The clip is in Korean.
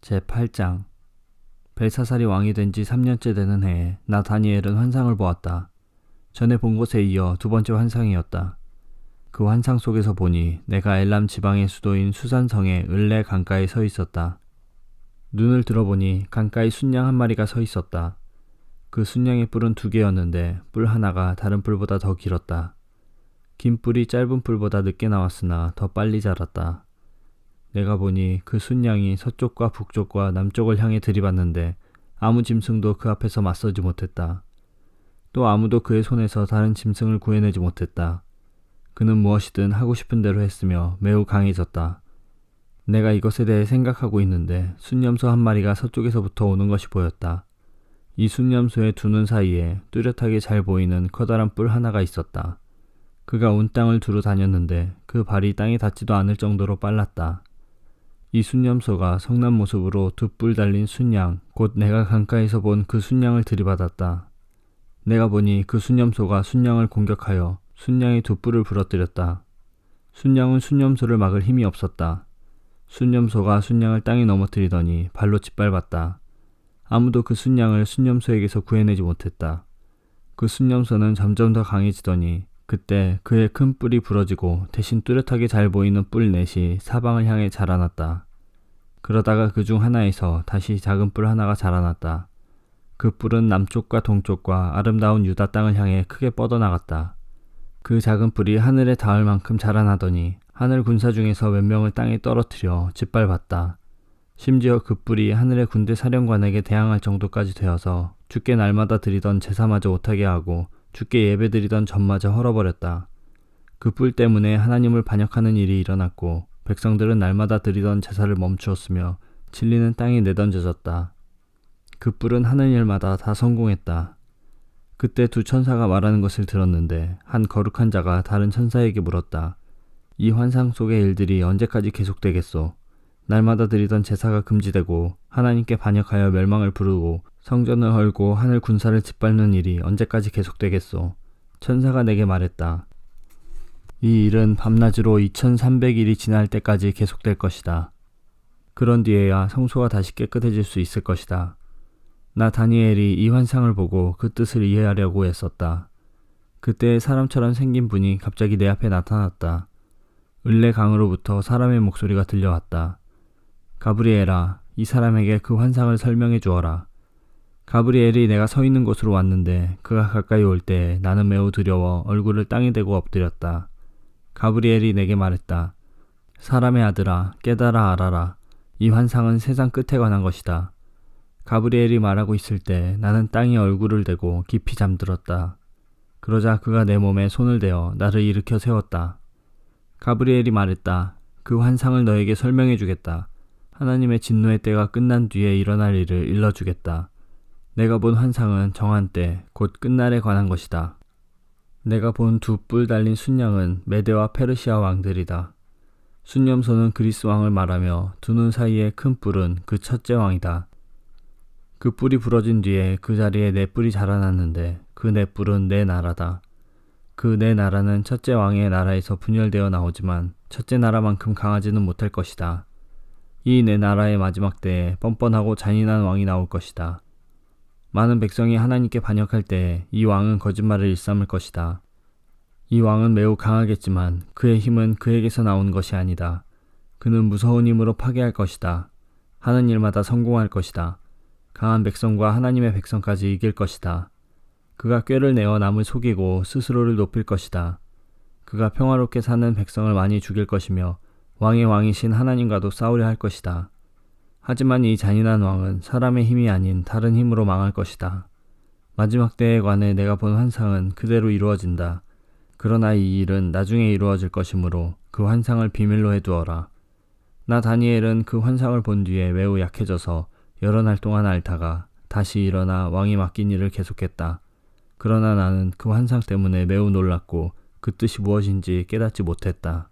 제8장 벨사살이 왕이 된 지 3년째 되는 해에 나 다니엘은 환상을 보았다. 전에 본 것에 이어 두 번째 환상이었다. 그 환상 속에서 보니 내가 엘람 지방의 수도인 수산성의 을레 강가에 서 있었다. 눈을 들어보니 강가에 순양 한 마리가 서 있었다. 그 순양의 뿔은 2개였는데 뿔 하나가 다른 뿔보다 더 길었다. 긴 뿔이 짧은 뿔보다 늦게 나왔으나 더 빨리 자랐다. 내가 보니 그 순양이 서쪽과 북쪽과 남쪽을 향해 들이받는데 아무 짐승도 그 앞에서 맞서지 못했다. 또 아무도 그의 손에서 다른 짐승을 구해내지 못했다. 그는 무엇이든 하고 싶은 대로 했으며 매우 강해졌다. 내가 이것에 대해 생각하고 있는데 순념소 한 마리가 서쪽에서부터 오는 것이 보였다. 이 순념소의 두 눈 사이에 뚜렷하게 잘 보이는 커다란 뿔 하나가 있었다. 그가 온 땅을 두루 다녔는데 그 발이 땅에 닿지도 않을 정도로 빨랐다. 이 순념소가 성난 모습으로 두 뿔 달린 순양, 곧 내가 강가에서 본 그 순양을 들이받았다. 내가 보니 그 순념소가 순양을 공격하여 순양의 두 뿔을 부러뜨렸다. 순양은 순념소를 막을 힘이 없었다. 순념소가 순양을 땅에 넘어뜨리더니 발로 짓밟았다. 아무도 그 순양을 순념소에게서 구해내지 못했다. 그 순념소는 점점 더 강해지더니 그때 그의 큰 뿔이 부러지고 대신 뚜렷하게 잘 보이는 뿔 넷이 사방을 향해 자라났다. 그러다가 그 중 하나에서 다시 작은 뿔 하나가 자라났다. 그 뿔은 남쪽과 동쪽과 아름다운 유다 땅을 향해 크게 뻗어나갔다. 그 작은 뿔이 하늘에 닿을 만큼 자라나더니 하늘 군사 중에서 몇 명을 땅에 떨어뜨려 짓밟았다. 심지어 그 뿔이 하늘의 군대 사령관에게 대항할 정도까지 되어서 주께 날마다 드리던 제사마저 못하게 하고 주께 예배드리던 전마저 헐어버렸다. 그 뿔 때문에 하나님을 반역하는 일이 일어났고 백성들은 날마다 드리던 제사를 멈추었으며 진리는 땅에 내던져졌다. 그 뿔은 하는 일마다 다 성공했다. 그때 두 천사가 말하는 것을 들었는데 한 거룩한 자가 다른 천사에게 물었다. 이 환상 속의 일들이 언제까지 계속되겠소? 날마다 드리던 제사가 금지되고 하나님께 반역하여 멸망을 부르고 성전을 헐고 하늘 군사를 짓밟는 일이 언제까지 계속되겠소? 천사가 내게 말했다. 이 일은 밤낮으로 2300일이 지날 때까지 계속될 것이다. 그런 뒤에야 성소가 다시 깨끗해질 수 있을 것이다. 나 다니엘이 이 환상을 보고 그 뜻을 이해하려고 애썼다. 그때 사람처럼 생긴 분이 갑자기 내 앞에 나타났다. 을레 강으로부터 사람의 목소리가 들려왔다. 가브리엘아, 이 사람에게 그 환상을 설명해 주어라. 가브리엘이 내가 서 있는 곳으로 왔는데 그가 가까이 올 때 나는 매우 두려워 얼굴을 땅에 대고 엎드렸다. 가브리엘이 내게 말했다. 사람의 아들아, 깨달아 알아라. 이 환상은 세상 끝에 관한 것이다. 가브리엘이 말하고 있을 때 나는 땅에 얼굴을 대고 깊이 잠들었다. 그러자 그가 내 몸에 손을 대어 나를 일으켜 세웠다. 가브리엘이 말했다. 그 환상을 너에게 설명해 주겠다. 하나님의 진노의 때가 끝난 뒤에 일어날 일을 일러주겠다. 내가 본 환상은 정한 때, 곧 끝날에 관한 것이다. 내가 본 두 뿔 달린 순양은 메데와 페르시아 왕들이다. 순념소는 그리스 왕을 말하며 두 눈 사이의 큰 뿔은 그 첫째 왕이다. 그 뿔이 부러진 뒤에 그 자리에 네 뿔이 자라났는데 그 네 뿔은 네 나라다. 그 네 나라는 첫째 왕의 나라에서 분열되어 나오지만 첫째 나라만큼 강하지는 못할 것이다. 이 네 나라의 마지막 때에 뻔뻔하고 잔인한 왕이 나올 것이다. 많은 백성이 하나님께 반역할 때 이 왕은 거짓말을 일삼을 것이다. 이 왕은 매우 강하겠지만 그의 힘은 그에게서 나오는 것이 아니다. 그는 무서운 힘으로 파괴할 것이다. 하는 일마다 성공할 것이다. 강한 백성과 하나님의 백성까지 이길 것이다. 그가 꾀를 내어 남을 속이고 스스로를 높일 것이다. 그가 평화롭게 사는 백성을 많이 죽일 것이며 왕의 왕이신 하나님과도 싸우려 할 것이다. 하지만 이 잔인한 왕은 사람의 힘이 아닌 다른 힘으로 망할 것이다. 마지막 때에 관해 내가 본 환상은 그대로 이루어진다. 그러나 이 일은 나중에 이루어질 것이므로 그 환상을 비밀로 해두어라. 나 다니엘은 그 환상을 본 뒤에 매우 약해져서 여러 날 동안 앓다가 다시 일어나 왕이 맡긴 일을 계속했다. 그러나 나는 그 환상 때문에 매우 놀랐고 그 뜻이 무엇인지 깨닫지 못했다.